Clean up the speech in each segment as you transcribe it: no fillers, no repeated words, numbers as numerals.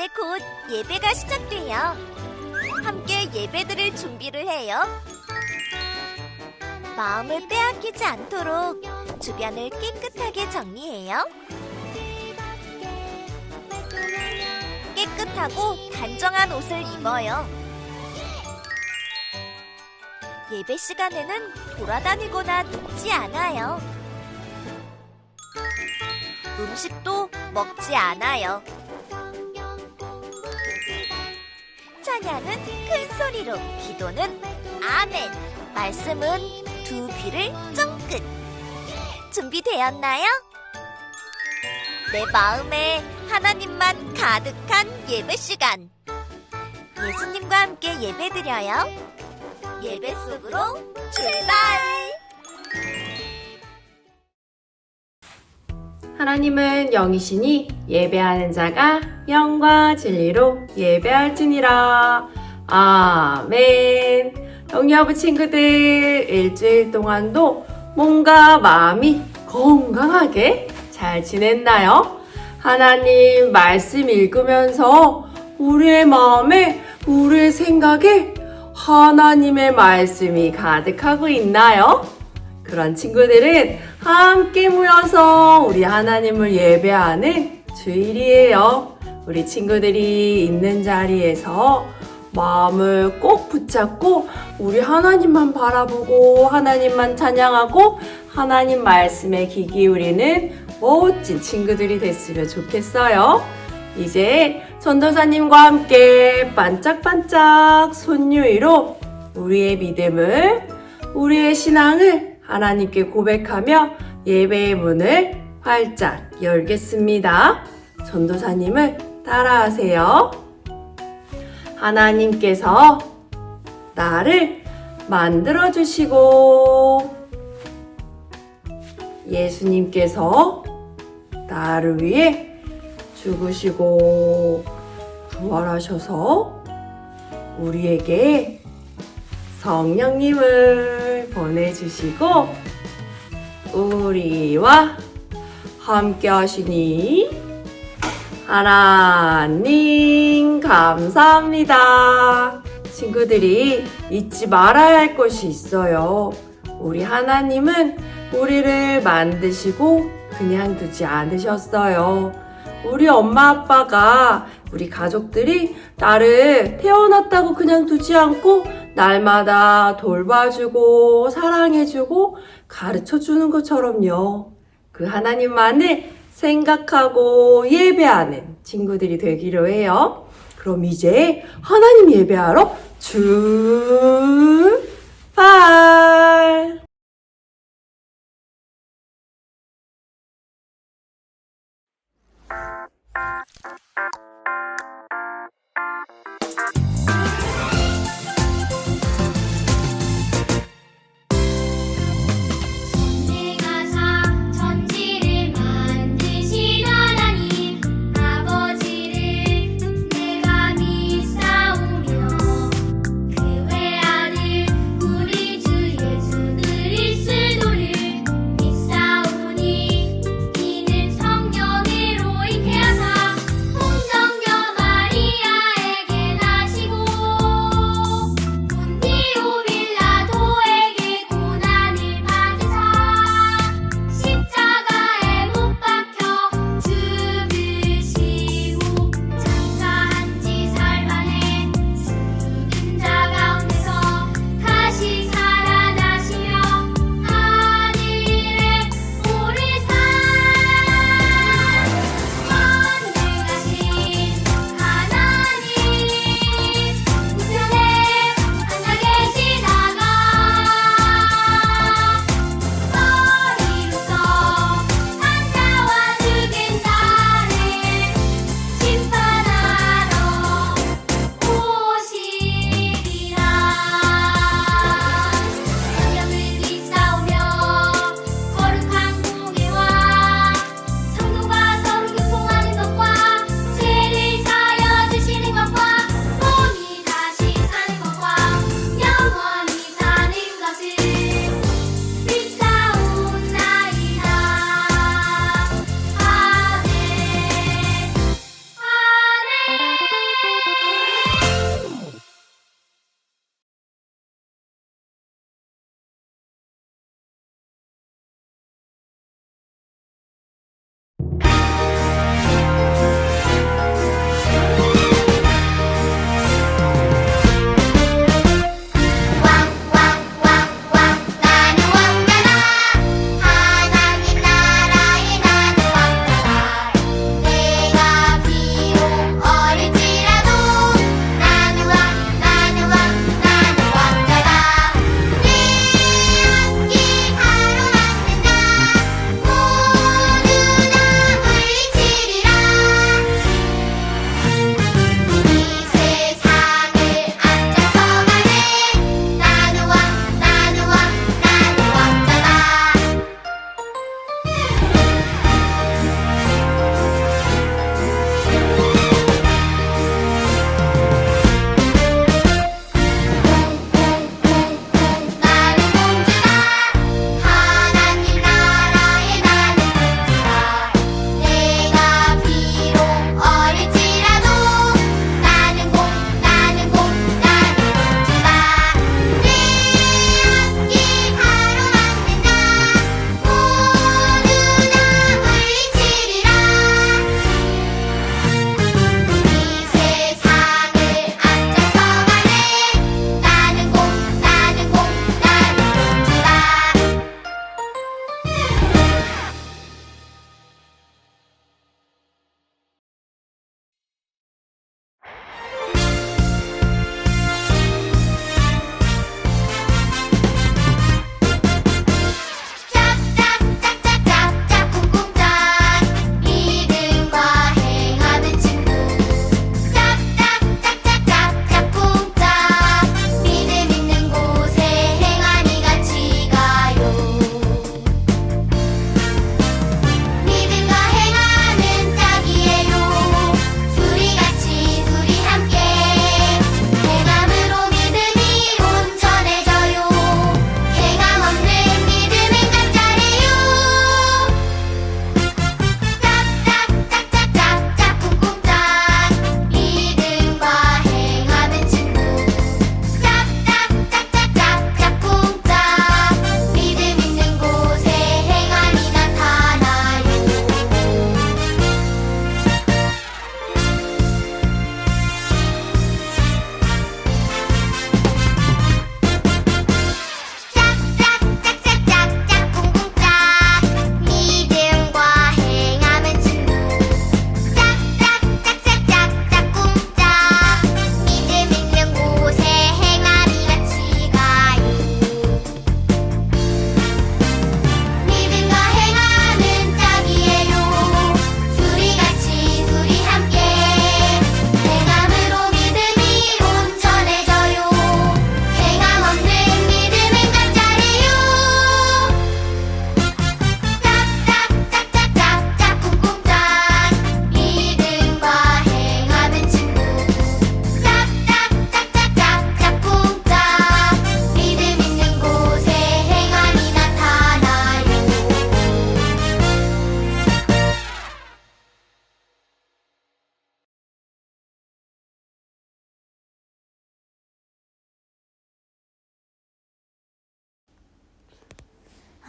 이제 곧 예배가 시작돼요. 함께 예배드릴 준비를 해요. 마음을 빼앗기지 않도록 주변을 깨끗하게 정리해요. 깨끗하고 단정한 옷을 입어요. 예배 시간에는 돌아다니거나 눕지 않아요. 음식도 먹지 않아요. 찬양은 큰 소리로, 기도는 아멘, 말씀은 두 귀를 쫑긋. 준비되었나요? 내 마음에 하나님만 가득한 예배 시간. 예수님과 함께 예배드려요. 예배 속으로 출발! 하나님은 영이시니 예배하는 자가 영과 진리로 예배할지니라. 아멘. 영여부 친구들, 일주일 동안도 몸과 마음이 건강하게 잘 지냈나요? 하나님 말씀 읽으면서 우리의 마음에, 우리의 생각에 하나님의 말씀이 가득하고 있나요? 그런 친구들은 함께 모여서 우리 하나님을 예배하는 주일이에요. 우리 친구들이 있는 자리에서 마음을 꼭 붙잡고 우리 하나님만 바라보고 하나님만 찬양하고 하나님 말씀에 귀 기울이는 멋진 친구들이 됐으면 좋겠어요. 이제 전도사님과 함께 반짝반짝 손유위로 우리의 믿음을, 우리의 신앙을 하나님께 고백하며 예배의 문을 활짝 열겠습니다. 전도사님을 따라하세요. 하나님께서 나를 만들어주시고 예수님께서 나를 위해 죽으시고 부활하셔서 우리에게 성령님을 보내주시고 우리와 함께 하시니 하나님 감사합니다. 친구들이 잊지 말아야 할 것이 있어요. 우리 하나님은 우리를 만드시고 그냥 두지 않으셨어요. 우리 엄마 아빠가, 우리 가족들이 나를 태어났다고 그냥 두지 않고 날마다 돌봐주고 사랑해주고 가르쳐주는 것처럼요. 그 하나님만을 생각하고 예배하는 친구들이 되기로 해요. 그럼 이제 하나님 예배하러 출발! 내가 믿사오며 그 외아들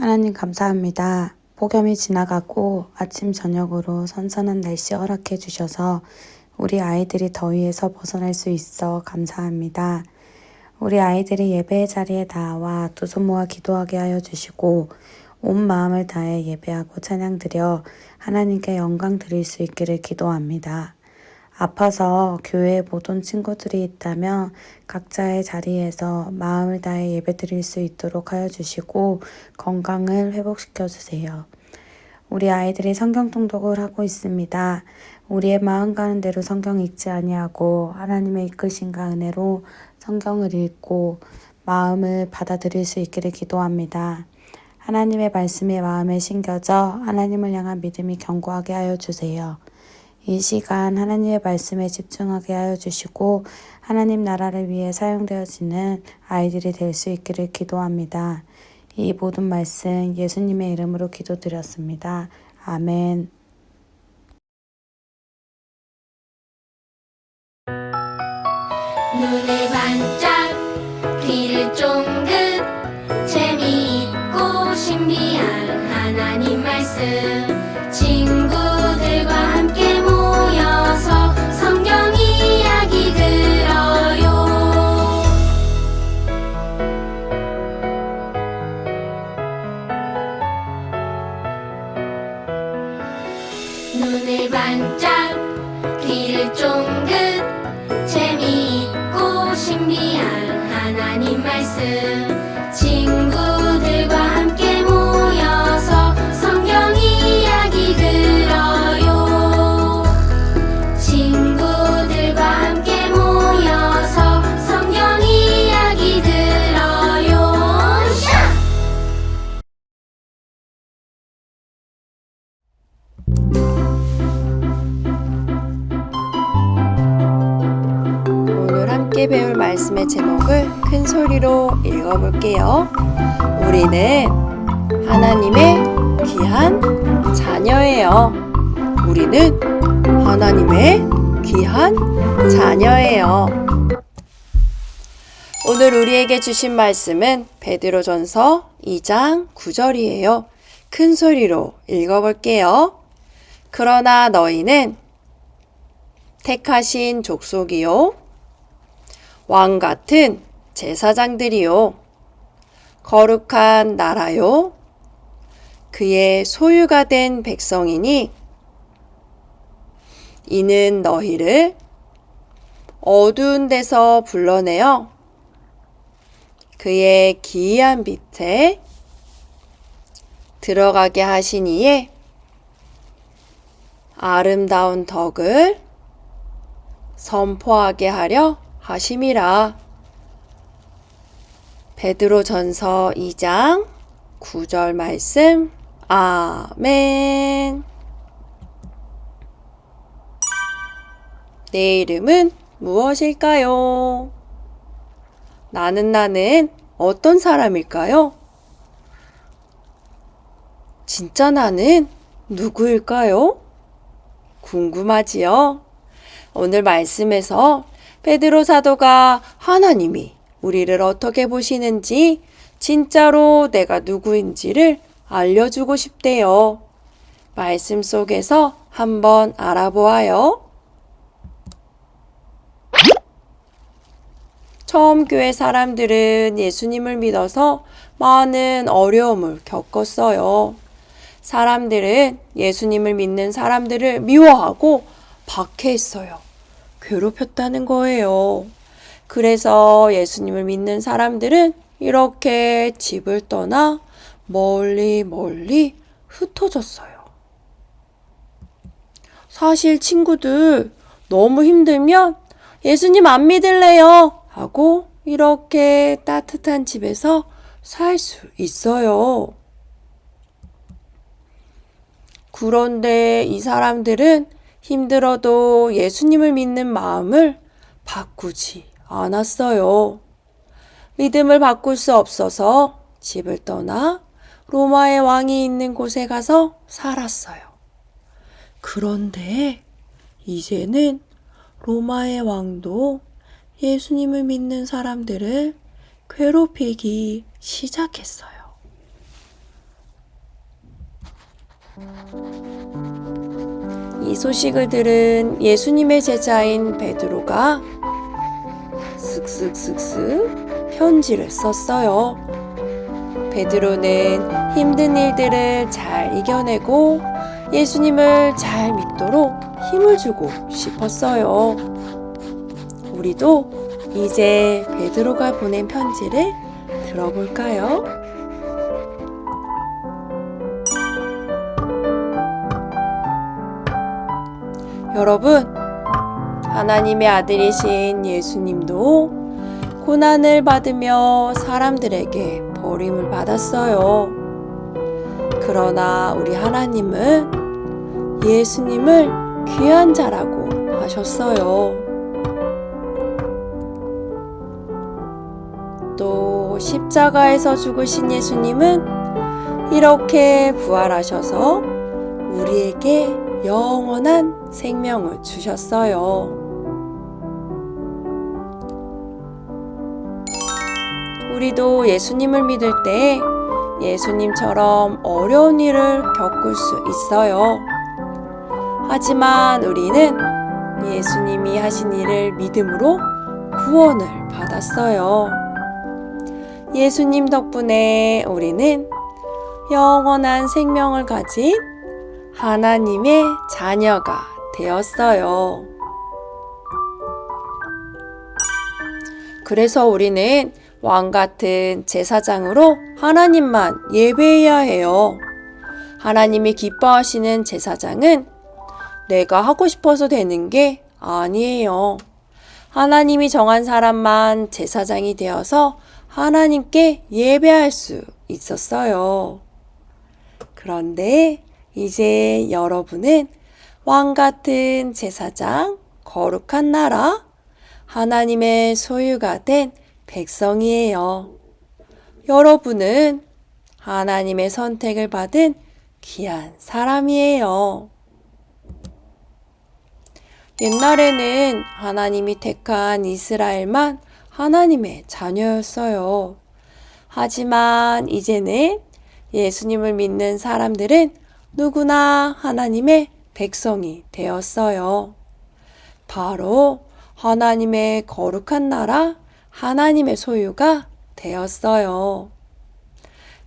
하나님 감사합니다. 폭염이 지나가고 아침 저녁으로 선선한 날씨 허락해 주셔서 우리 아이들이 더위에서 벗어날 수 있어 감사합니다. 우리 아이들이 예배의 자리에 나와 두 손 모아 기도하게 하여 주시고 온 마음을 다해 예배하고 찬양드려 하나님께 영광 드릴 수 있기를 기도합니다. 아파서 교회에 못 온 친구들이 있다면 각자의 자리에서 마음을 다해 예배 드릴 수 있도록 하여 주시고 건강을 회복시켜 주세요. 우리 아이들이 성경 통독을 하고 있습니다. 우리의 마음 가는 대로 성경 읽지 아니하고 하나님의 이끄심과 은혜로 성경을 읽고 마음을 받아들일 수 있기를 기도합니다. 하나님의 말씀이 마음에 심겨져 하나님을 향한 믿음이 견고하게 하여 주세요. 이 시간 하나님의 말씀에 집중하게 하여 주시고 하나님 나라를 위해 사용되어지는 아이들이 될 수 있기를 기도합니다. 이 모든 말씀 예수님의 이름으로 기도드렸습니다. 아멘. 눈을 반짝 귀를 쫑긋 재미있고 신비한 하나님 말씀 친구들과 함께 모여서 성경 이야기 들어요. 눈을 반짝 귀를 쫑긋 재미있고 신비한 하나님 말씀 친구들과 함께 모여서 성경 이야기 들어요. 친구들과 함께 모여서 성경 이야기 들어요. 샤! 오늘 함께 배울 말씀의 제목을 큰 소리로 읽어볼게요. 우리는 하나님의 귀한 자녀예요. 우리는 하나님의 귀한 자녀예요. 오늘 우리에게 주신 말씀은 베드로전서 2장 9절이에요. 큰 소리로 읽어볼게요. 그러나 너희는 택하신 족속이요 왕 같은 제사장들이요 거룩한 나라요 그의 소유가 된 백성이니 이는 너희를 어두운 데서 불러내어 그의 기이한 빛에 들어가게 하신 이에 아름다운 덕을 선포하게 하려 하심이라. 베드로전서 2장 9절 말씀. 아멘. 내 이름은 무엇일까요? 나는 어떤 사람일까요? 진짜 나는 누구일까요? 궁금하지요? 오늘 말씀에서 베드로 사도가 하나님이 우리를 어떻게 보시는지 진짜로 내가 누구인지를 알려주고 싶대요. 말씀 속에서 한번 알아보아요. 처음 교회 사람들은 예수님을 믿어서 많은 어려움을 겪었어요. 사람들은 예수님을 믿는 사람들을 미워하고 박해했어요. 괴롭혔다는 거예요. 그래서 예수님을 믿는 사람들은 이렇게 집을 떠나 멀리 흩어졌어요. 사실 친구들 너무 힘들면 예수님 안 믿을래요 하고 이렇게 따뜻한 집에서 살 수 있어요. 그런데 이 사람들은 힘들어도 예수님을 믿는 마음을 바꾸지 않았어요. 믿음을 바꿀 수 없어서 집을 떠나 로마의 왕이 있는 곳에 가서 살았어요. 그런데 이제는 로마의 왕도 예수님을 믿는 사람들을 괴롭히기 시작했어요. 이 소식을 들은 예수님의 제자인 베드로가 쓱쓱쓱쓱 편지를 썼어요. 베드로는 힘든 일들을 잘 이겨내고 예수님을 잘 믿도록 힘을 주고 싶었어요. 우리도 이제 베드로가 보낸 편지를 들어볼까요? 여러분, 하나님의 아들이신 예수님도 고난을 받으며 사람들에게 버림을 받았어요. 그러나 우리 하나님은 예수님을 귀한 자라고 하셨어요. 또 십자가에서 죽으신 예수님은 이렇게 부활하셔서 우리에게 영원한 생명을 주셨어요. 우리도 예수님을 믿을 때 예수님처럼 어려운 일을 겪을 수 있어요. 하지만 우리는 예수님이 하신 일을 믿음으로 구원을 받았어요. 예수님 덕분에 우리는 영원한 생명을 가진 하나님의 자녀가 되었어요. 그래서 우리는 왕 같은 제사장으로 하나님만 예배해야 해요. 하나님이 기뻐하시는 제사장은 내가 하고 싶어서 되는 게 아니에요. 하나님이 정한 사람만 제사장이 되어서 하나님께 예배할 수 있었어요. 그런데 이제 여러분은 왕 같은 제사장, 거룩한 나라, 하나님의 소유가 된 백성이에요. 여러분은 하나님의 선택을 받은 귀한 사람이에요. 옛날에는 하나님이 택한 이스라엘만 하나님의 자녀였어요. 하지만 이제는 예수님을 믿는 사람들은 누구나 하나님의 백성이 되었어요. 바로 하나님의 거룩한 나라, 하나님의 소유가 되었어요.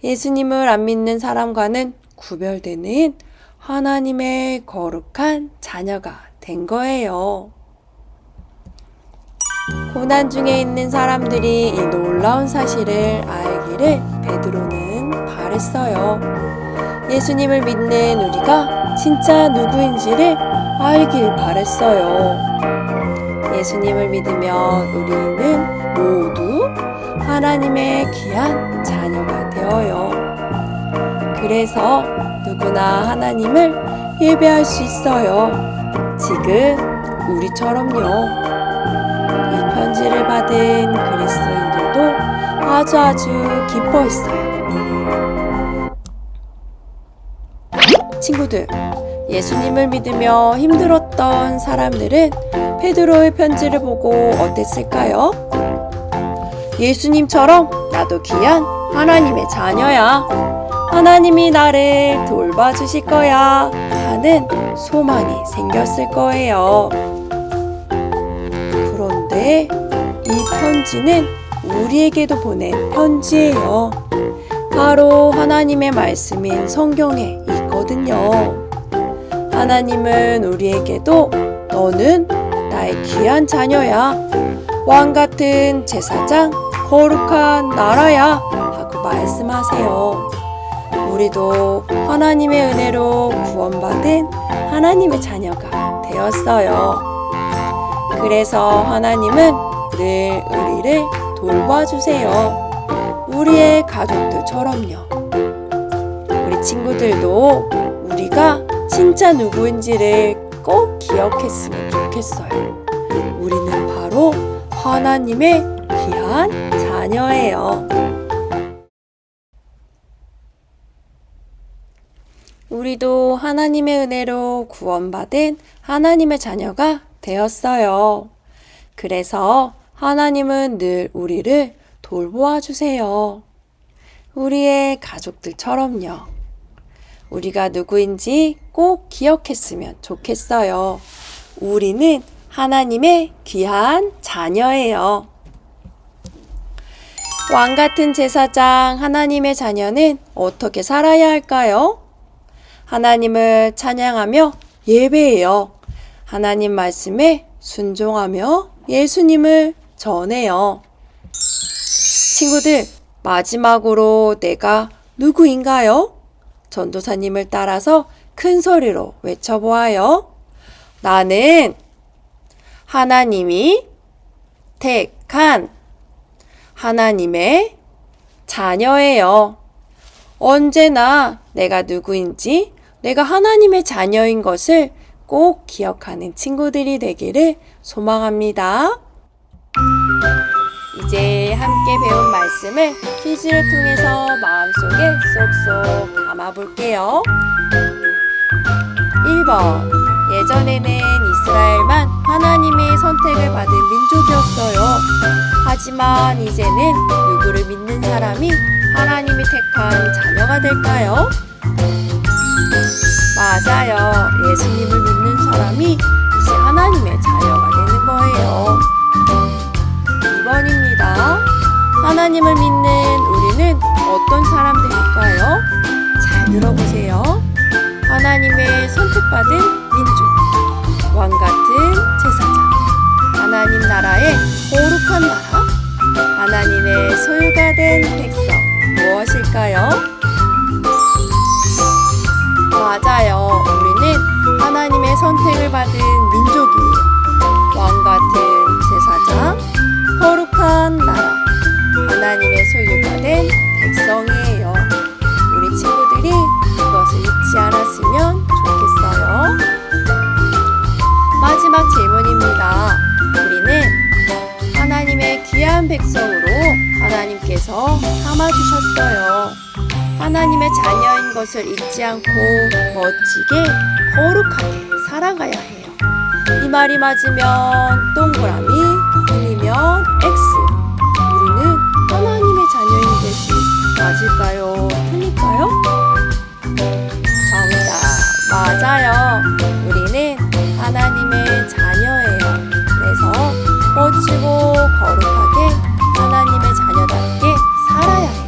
예수님을 안 믿는 사람과는 구별되는 하나님의 거룩한 자녀가 된 거예요. 고난 중에 있는 사람들이 이 놀라운 사실을 알기를 베드로는 바랬어요. 예수님을 믿는 우리가 진짜 누구인지를 알길 바랬어요. 예수님을 믿으면 우리는 모두 하나님의 귀한 자녀가 되어요. 그래서 누구나 하나님을 예배할 수 있어요. 지금 우리처럼요. 이 편지를 받은 그리스도인들도 아주 기뻐했어요. 친구들, 예수님을 믿으며 힘들었던 사람들은 베드로의 편지를 보고 어땠을까요? 예수님처럼 나도 귀한 하나님의 자녀야. 하나님이 나를 돌봐주실 거야 하는 소망이 생겼을 거예요. 그런데 이 편지는 우리에게도 보낸 편지예요. 바로 하나님의 말씀인 성경에 있거든요. 하나님은 우리에게도 너는 나의 귀한 자녀야. 왕 같은 제사장, 거룩한 나라야 하고 말씀하세요. 우리도 하나님의 은혜로 구원받은 하나님의 자녀가 되었어요. 그래서 하나님은 늘 우리를 돌봐주세요. 우리의 가족들처럼요. 우리 친구들도 우리가 진짜 누구인지를 꼭 기억했으면 좋겠어요. 우리는 바로 하나님의 귀한 자녀예요. 우리도 하나님의 은혜로 구원받은 하나님의 자녀가 되었어요. 그래서 하나님은 늘 우리를 돌보아 주세요. 우리의 가족들처럼요. 우리가 누구인지 꼭 기억했으면 좋겠어요. 우리는 하나님의 귀한 자녀예요. 왕 같은 제사장 하나님의 자녀는 어떻게 살아야 할까요? 하나님을 찬양하며 예배해요. 하나님 말씀에 순종하며 예수님을 전해요. 친구들, 마지막으로 내가 누구인가요? 전도사님을 따라서 큰 소리로 외쳐보아요. 나는 하나님이 택한 하나님의 자녀예요. 언제나 내가 누구인지, 내가 하나님의 자녀인 것을 꼭 기억하는 친구들이 되기를 소망합니다. 이제 함께 배운 말씀을 퀴즈를 통해서 마음속에 쏙쏙 담아볼게요. 1번. 예전에는 이스라엘만 하나님의 선택을 받은 민족이었어요. 하지만 이제는 누구를 믿는 사람이 하나님이 택한 자녀가 될까요? 맞아요. 예수님을 믿는 사람이 이제 하나님의 자녀가 되는 거예요. 2번입니다. 하나님을 믿는 우리는 어떤 사람들일까요? 잘 들어보세요. 하나님의 선택받은 민족, 왕 같은 제사장, 하나님 나라의 거룩한 나라, 하나님의 소유가 된 백성, 무엇일까요? 맞아요. 우리는 하나님의 선택을 받은 민족이에요. 왕 같은 제사장, 거룩한 나라, 하나님의 소유가 된 백성이에요. 우리 친구들이 이것을 잊지 않았으면 좋겠어요. 마지막 질문입니다. 우리는 하나님의 귀한 백성으로 하나님께서 삼아주셨어요. 하나님의 자녀인 것을 잊지 않고 멋지게 거룩하게 살아가야 해요. 이 말이 맞으면 동그라미, 틀리면 X. 우리는 하나님의 자녀인 것이 맞을까요? 틀릴까요? 정답, 맞아요. 우리는 하나님의 자녀예요. 그래서 멋지고 거룩하게 하나님의 자녀답게 살아야 해요.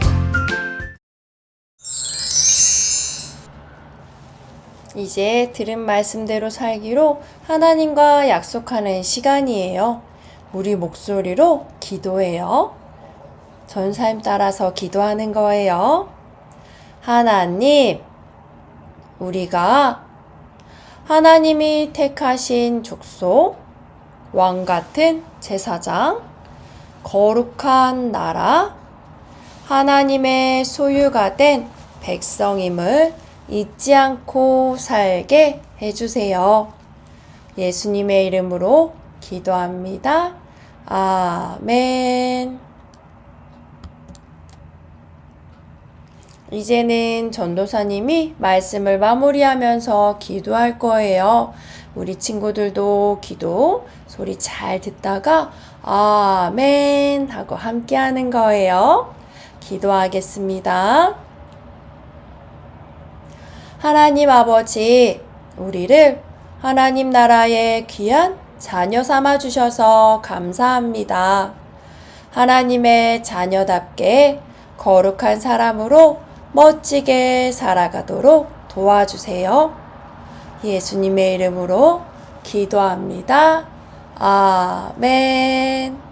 이제 들은 말씀대로 살기로 하나님과 약속하는 시간이에요. 우리 목소리로 기도해요. 전사님 따라서 기도하는 거예요. 하나님, 우리가 하나님이 택하신 족속, 왕 같은 제사장, 거룩한 나라, 하나님의 소유가 된 백성임을 잊지 않고 살게 해주세요. 예수님의 이름으로 기도합니다. 아멘. 이제는 전도사님이 말씀을 마무리하면서 기도할 거예요. 우리 친구들도 기도 소리 잘 듣다가 아멘 하고 함께 하는 거예요. 기도하겠습니다. 하나님 아버지, 우리를 하나님 나라의 귀한 자녀 삼아 주셔서 감사합니다. 하나님의 자녀답게 거룩한 사람으로 멋지게 살아가도록 도와주세요. 예수님의 이름으로 기도합니다. 아멘.